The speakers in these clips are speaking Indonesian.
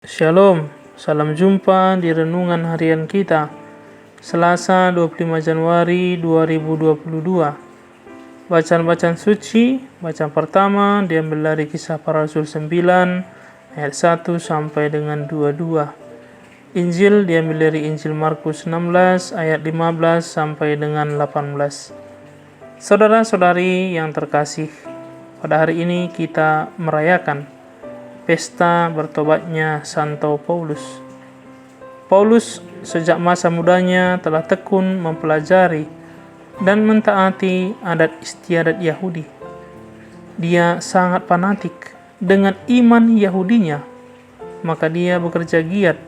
Shalom, salam jumpa di renungan harian kita Selasa 25 Januari 2022. Bacaan-bacaan suci, bacaan pertama diambil dari Kisah Para Rasul 9 ayat 1 sampai dengan 22. Injil diambil dari Injil Markus 16 ayat 15 sampai dengan 18. Saudara-saudari yang terkasih, pada hari ini kita merayakan pesta bertobatnya Santo Paulus. Paulus sejak masa mudanya telah tekun mempelajari dan mentaati adat istiadat Yahudi. Dia sangat fanatik dengan iman Yahudinya, maka dia bekerja giat.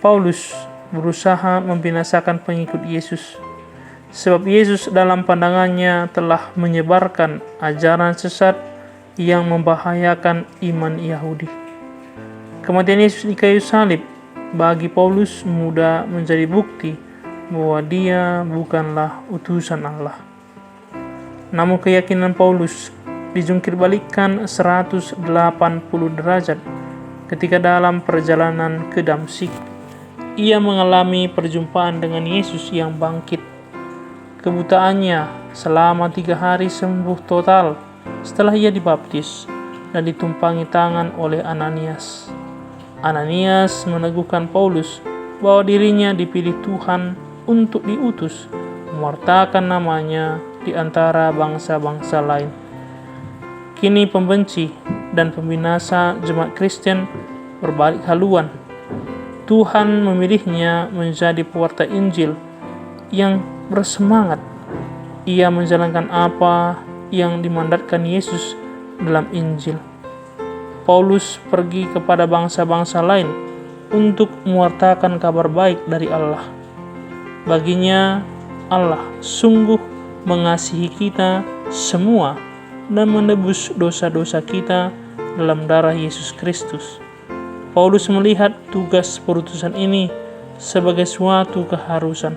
Paulus berusaha membinasakan pengikut Yesus, sebab Yesus dalam pandangannya telah menyebarkan ajaran sesat yang membahayakan iman Yahudi. Kematian Yesus di kayu salib bagi Paulus mudah menjadi bukti bahwa dia bukanlah utusan Allah. Namun keyakinan Paulus dijungkirbalikkan 180 derajat ketika dalam perjalanan ke Damsyik. Ia mengalami perjumpaan dengan Yesus yang bangkit. Kebutaannya selama 3 hari sembuh total setelah ia dibaptis dan ditumpangi tangan oleh Ananias. Ananias meneguhkan Paulus bahwa dirinya dipilih Tuhan untuk diutus mewartakan namanya di antara bangsa-bangsa lain. Kini pembenci dan pembinasa jemaat Kristen berbalik haluan. Tuhan memilihnya menjadi pewarta Injil yang bersemangat. Ia menjalankan apa yang dimandatkan Yesus dalam Injil. Paulus pergi kepada bangsa-bangsa lain untuk mewartakan kabar baik dari Allah. Baginya, Allah sungguh mengasihi kita semua dan menebus dosa-dosa kita dalam darah Yesus Kristus. Paulus melihat tugas perutusan ini sebagai suatu keharusan.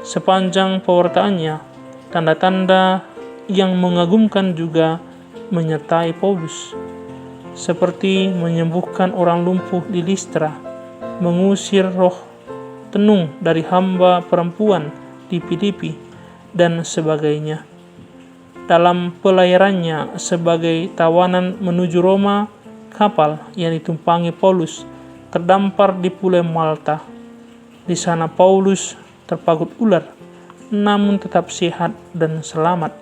Sepanjang pewartaannya, tanda-tanda yang mengagumkan juga menyertai Paulus, seperti menyembuhkan orang lumpuh di Listra, mengusir roh tenung dari hamba perempuan di Filipi, dan sebagainya. Dalam pelayarannya sebagai tawanan menuju Roma, kapal yang ditumpangi Paulus terdampar di pulau Malta. Di sana Paulus terpagut ular, namun tetap sehat dan selamat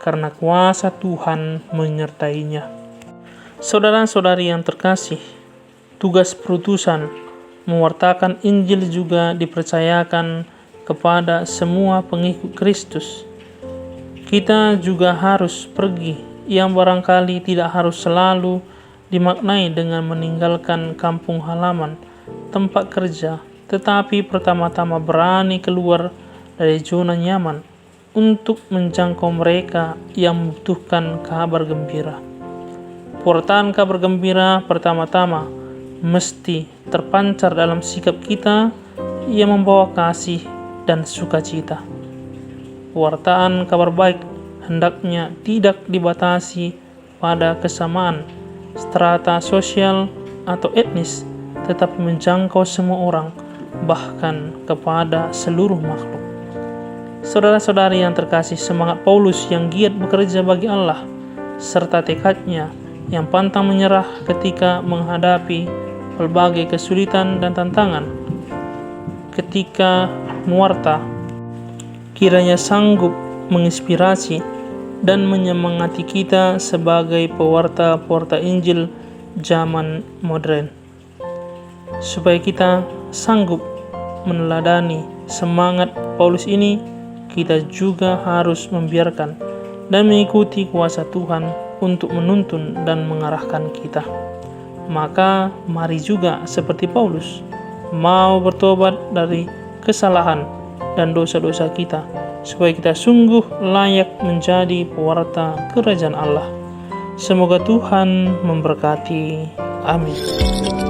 karena kuasa Tuhan menyertainya. Saudara-saudari yang terkasih, tugas perutusan mewartakan Injil juga dipercayakan kepada semua pengikut Kristus. Kita juga harus pergi, yang barangkali tidak harus selalu dimaknai dengan meninggalkan kampung halaman, tempat kerja, tetapi pertama-tama berani keluar dari zona nyaman untuk menjangkau mereka yang membutuhkan kabar gembira. Pewartaan kabar gembira pertama-tama mesti terpancar dalam sikap kita yang membawa kasih dan sukacita. Pewartaan kabar baik hendaknya tidak dibatasi pada kesamaan strata sosial atau etnis, tetapi menjangkau semua orang, bahkan kepada seluruh makhluk. Saudara-saudari yang terkasih, semangat Paulus yang giat bekerja bagi Allah, serta tekadnya yang pantang menyerah ketika menghadapi berbagai kesulitan dan tantangan ketika mewarta, kiranya sanggup menginspirasi dan menyemangati kita sebagai pewarta-pewarta Injil zaman modern, supaya kita sanggup meneladani semangat Paulus ini. Kita juga harus membiarkan dan mengikuti kuasa Tuhan untuk menuntun dan mengarahkan kita. Maka mari juga seperti Paulus, mau bertobat dari kesalahan dan dosa-dosa kita, supaya kita sungguh layak menjadi pewarta kerajaan Allah. Semoga Tuhan memberkati. Amin.